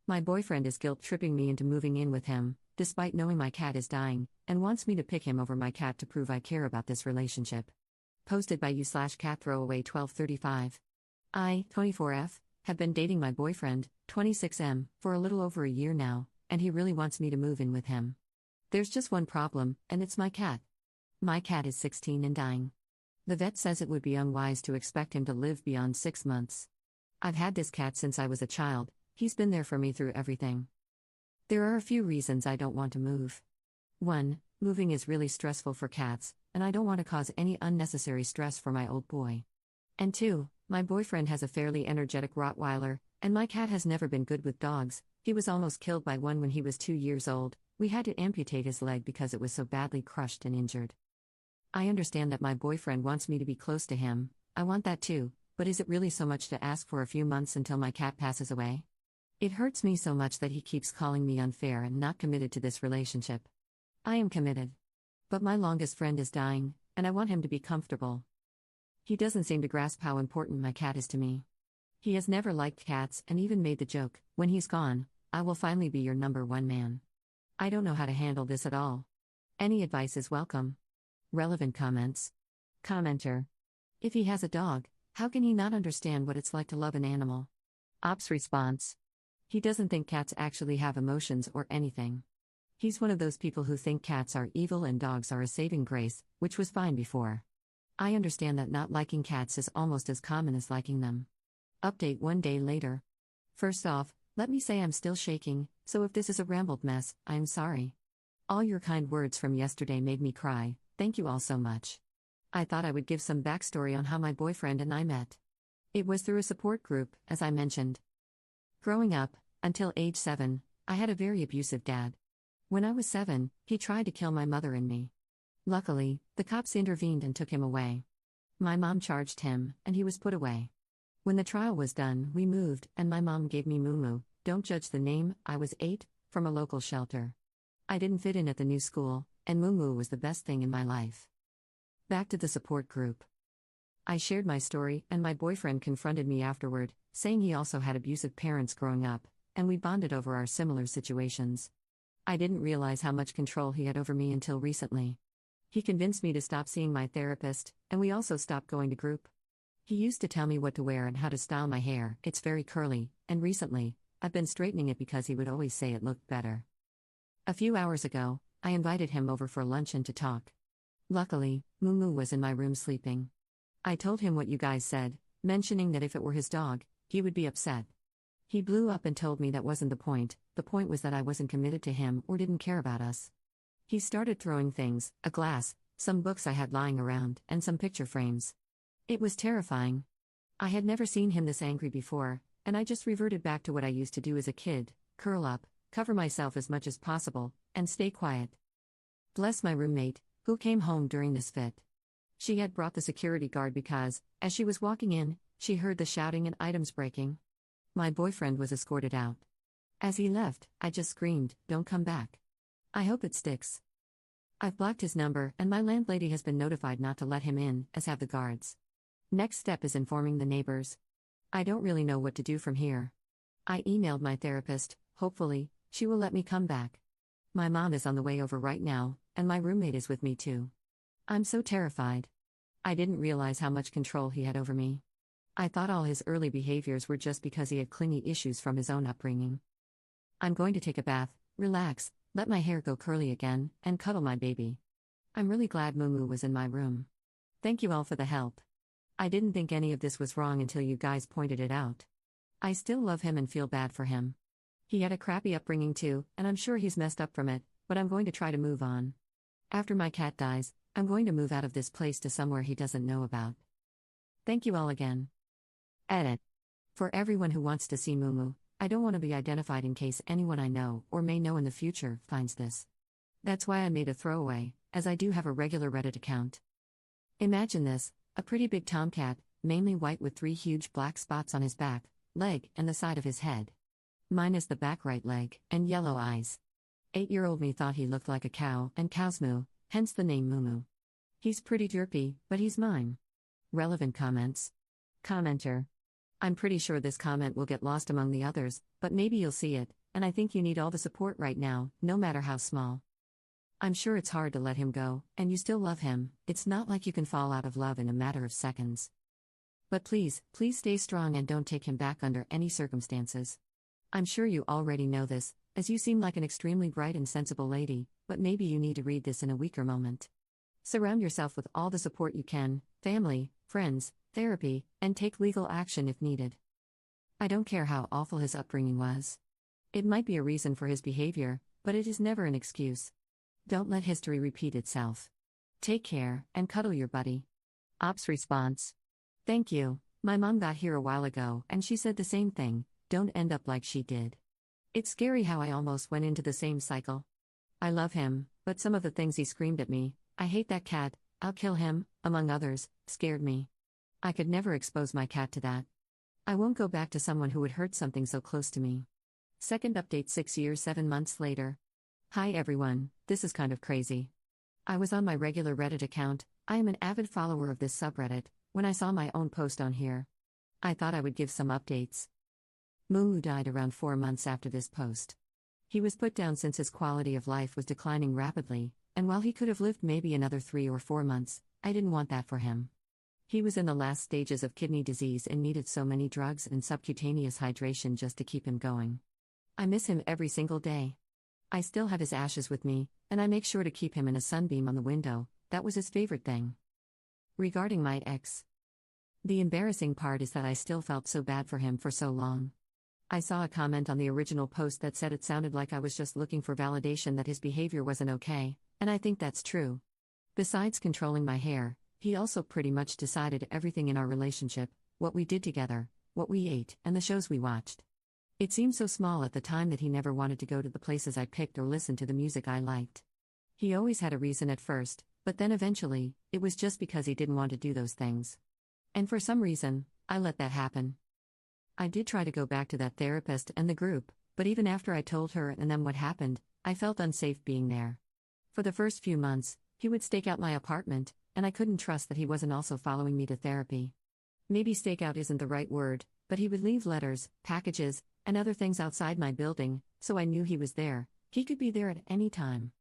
My boyfriend is guilt-tripping me into moving in with him, despite knowing my cat is dying, and wants me to pick him over my cat to prove I care about this relationship. Posted by you/catthrowaway1235. I, 24F, have been dating my boyfriend, 26M, for a little over a year now, and he really wants me to move in with him. There's just one problem, and it's my cat. My cat is 16 and dying. The vet says it would be unwise to expect him to live beyond 6 months. I've had this cat since I was a child, he's been there for me through everything. There are a few reasons I don't want to move. 1. Moving is really stressful for cats, and I don't want to cause any unnecessary stress for my old boy. And 2. My boyfriend has a fairly energetic Rottweiler, and my cat has never been good with dogs. He was almost killed by one when he was 2 years old. We had to amputate his leg because it was so badly crushed and injured. I understand that my boyfriend wants me to be close to him, I want that too, but is it really so much to ask for a few months until my cat passes away? It hurts me so much that he keeps calling me unfair and not committed to this relationship. I am committed. But my longest friend is dying, and I want him to be comfortable. He doesn't seem to grasp how important my cat is to me. He has never liked cats and even made the joke, when he's gone, I will finally be your number one man. I don't know how to handle this at all. Any advice is welcome. Relevant comments. Commenter. If he has a dog, how can he not understand what it's like to love an animal? Ops response. He doesn't think cats actually have emotions or anything. He's one of those people who think cats are evil and dogs are a saving grace, which was fine before. I understand that not liking cats is almost as common as liking them. Update 1 day later. First off, let me say I'm still shaking, so if this is a rambled mess, I'm sorry. All your kind words from yesterday made me cry, thank you all so much. I thought I would give some backstory on how my boyfriend and I met. It was through a support group, as I mentioned. Growing up, until age 7, I had a very abusive dad. When I was 7, he tried to kill my mother and me. Luckily, the cops intervened and took him away. My mom charged him, and he was put away. When the trial was done, we moved, and my mom gave me Mumu, don't judge the name, I was 8, from a local shelter. I didn't fit in at the new school, and Mumu was the best thing in my life. Back to the support group. I shared my story, and my boyfriend confronted me afterward, saying he also had abusive parents growing up, and we bonded over our similar situations. I didn't realize how much control he had over me until recently. He convinced me to stop seeing my therapist, and we also stopped going to group. He used to tell me what to wear and how to style my hair, it's very curly, and recently, I've been straightening it because he would always say it looked better. A few hours ago, I invited him over for lunch and to talk. Luckily, Mumu was in my room sleeping. I told him what you guys said, mentioning that if it were his dog, he would be upset. He blew up and told me that wasn't the point was that I wasn't committed to him or didn't care about us. He started throwing things, a glass, some books I had lying around, and some picture frames. It was terrifying. I had never seen him this angry before, and I just reverted back to what I used to do as a kid, curl up, cover myself as much as possible, and stay quiet. Bless my roommate, who came home during this fit. She had brought the security guard because, as she was walking in, she heard the shouting and items breaking. My boyfriend was escorted out. As he left, I just screamed, "Don't come back." I hope it sticks. I've blocked his number, and my landlady has been notified not to let him in, as have the guards. Next step is informing the neighbors. I don't really know what to do from here. I emailed my therapist, hopefully, she will let me come back. My mom is on the way over right now, and my roommate is with me too. I'm so terrified. I didn't realize how much control he had over me. I thought all his early behaviors were just because he had clingy issues from his own upbringing. I'm going to take a bath, relax, let my hair go curly again, and cuddle my baby. I'm really glad Mumu was in my room. Thank you all for the help. I didn't think any of this was wrong until you guys pointed it out. I still love him and feel bad for him. He had a crappy upbringing too, and I'm sure he's messed up from it, but I'm going to try to move on. After my cat dies, I'm going to move out of this place to somewhere he doesn't know about. Thank you all again. Edit. For everyone who wants to see Mumu, I don't want to be identified in case anyone I know or may know in the future finds this. That's why I made a throwaway, as I do have a regular Reddit account. Imagine this, a pretty big tomcat, mainly white with 3 huge black spots on his back, leg, and the side of his head. Mine is the back right leg, and yellow eyes. 8-year-old me thought he looked like a cow, and cows moo, hence the name Mumu. He's pretty derpy, but he's mine. Relevant comments. Commenter. I'm pretty sure this comment will get lost among the others, but maybe you'll see it, and I think you need all the support right now, no matter how small. I'm sure it's hard to let him go, and you still love him. It's not like you can fall out of love in a matter of seconds. But please, please stay strong and don't take him back under any circumstances. I'm sure you already know this, as you seem like an extremely bright and sensible lady, but maybe you need to read this in a weaker moment. Surround yourself with all the support you can, family, friends, therapy, and take legal action if needed. I don't care how awful his upbringing was. It might be a reason for his behavior, but it is never an excuse. Don't let history repeat itself. Take care, and cuddle your buddy. Ops response. Thank you. My mom got here a while ago, and she said the same thing, don't end up like she did. It's scary how I almost went into the same cycle. I love him, but some of the things he screamed at me, I hate that cat, I'll kill him, among others, scared me. I could never expose my cat to that. I won't go back to someone who would hurt something so close to me. Second update 6 years 7 months later. Hi everyone, this is kind of crazy. I was on my regular Reddit account, I am an avid follower of this subreddit, when I saw my own post on here. I thought I would give some updates. Mumu died around 4 months after this post. He was put down since his quality of life was declining rapidly, and while he could have lived maybe another 3 or 4 months, I didn't want that for him. He was in the last stages of kidney disease and needed so many drugs and subcutaneous hydration just to keep him going. I miss him every single day. I still have his ashes with me, and I make sure to keep him in a sunbeam on the window, that was his favorite thing. Regarding my ex. The embarrassing part is that I still felt so bad for him for so long. I saw a comment on the original post that said it sounded like I was just looking for validation that his behavior wasn't okay, and I think that's true. Besides controlling my hair, he also pretty much decided everything in our relationship, what we did together, what we ate, and the shows we watched. It seemed so small at the time that he never wanted to go to the places I picked or listen to the music I liked. He always had a reason at first, but then eventually, it was just because he didn't want to do those things. And for some reason, I let that happen. I did try to go back to that therapist and the group, but even after I told her and them what happened, I felt unsafe being there. For the first few months, he would stake out my apartment, and I couldn't trust that he wasn't also following me to therapy. Maybe stake out isn't the right word, but he would leave letters, packages, and other things outside my building, so I knew he was there. He could be there at any time.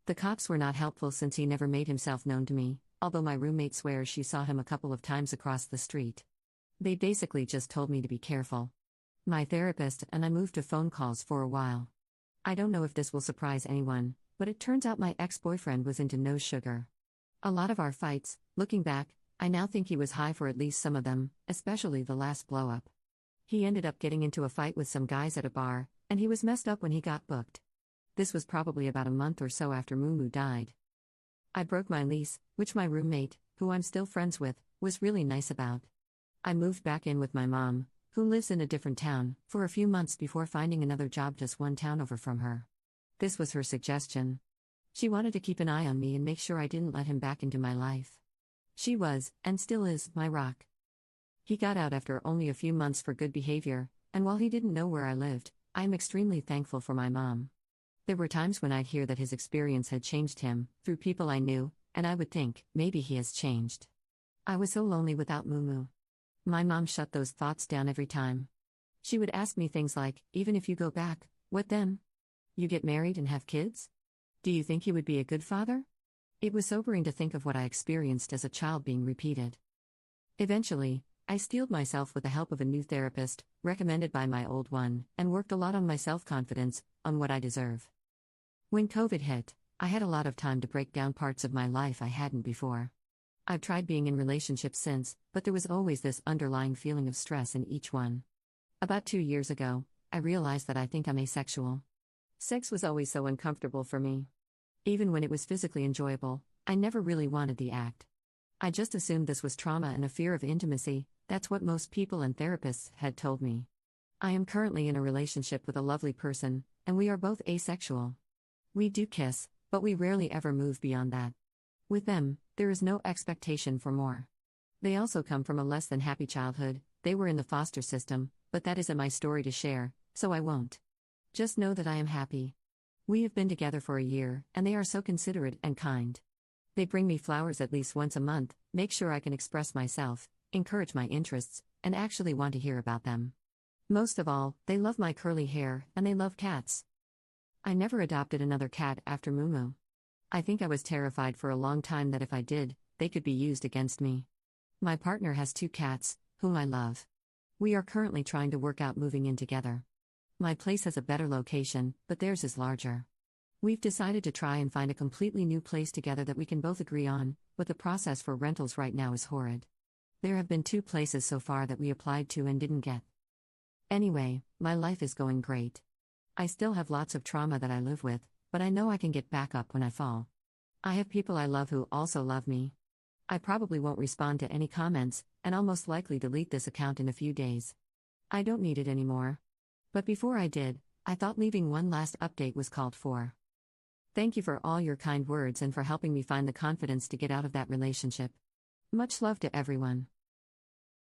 The cops were not helpful since he never made himself known to me, although my roommate swears she saw him a couple of times across the street. They basically just told me to be careful. My therapist and I moved to phone calls for a while. I don't know if this will surprise anyone, but it turns out my ex-boyfriend was into no sugar. A lot of our fights, looking back, I now think he was high for at least some of them, especially the last blow-up. He ended up getting into a fight with some guys at a bar, and he was messed up when he got booked. This was probably about a month or so after Mumu died. I broke my lease, which my roommate, who I'm still friends with, was really nice about. I moved back in with my mom, who lives in a different town, for a few months before finding another job just one town over from her. This was her suggestion. She wanted to keep an eye on me and make sure I didn't let him back into my life. She was, and still is, my rock. He got out after only a few months for good behavior, and while he didn't know where I lived, I am extremely thankful for my mom. There were times when I'd hear that his experience had changed him, through people I knew, and I would think, maybe he has changed. I was so lonely without Mumu. My mom shut those thoughts down every time. She would ask me things like, even if you go back, what then? You get married and have kids? Do you think he would be a good father? It was sobering to think of what I experienced as a child being repeated. Eventually, I steeled myself with the help of a new therapist, recommended by my old one, and worked a lot on my self-confidence, on what I deserve. When COVID hit, I had a lot of time to break down parts of my life I hadn't before. I've tried being in relationships since, but there was always this underlying feeling of stress in each one. About 2 years ago, I realized that I think I'm asexual. Sex was always so uncomfortable for me. Even when it was physically enjoyable, I never really wanted the act. I just assumed this was trauma and a fear of intimacy. That's what most people and therapists had told me. I am currently in a relationship with a lovely person, and we are both asexual. We do kiss, but we rarely ever move beyond that. With them, there is no expectation for more. They also come from a less than happy childhood. They were in the foster system, but that isn't my story to share, so I won't. Just know that I am happy. We have been together for a year, and they are so considerate and kind. They bring me flowers at least once a month, make sure I can express myself, encourage my interests, and actually want to hear about them. Most of all, they love my curly hair, and they love cats. I never adopted another cat after Mumu. I think I was terrified for a long time that if I did, they could be used against me. My partner has 2 cats, whom I love. We are currently trying to work out moving in together. My place has a better location, but theirs is larger. We've decided to try and find a completely new place together that we can both agree on, but the process for rentals right now is horrid. There have been 2 places so far that we applied to and didn't get. Anyway, my life is going great. I still have lots of trauma that I live with, but I know I can get back up when I fall. I have people I love who also love me. I probably won't respond to any comments, and I'll most likely delete this account in a few days. I don't need it anymore. But before I did, I thought leaving one last update was called for. Thank you for all your kind words and for helping me find the confidence to get out of that relationship. Much love to everyone.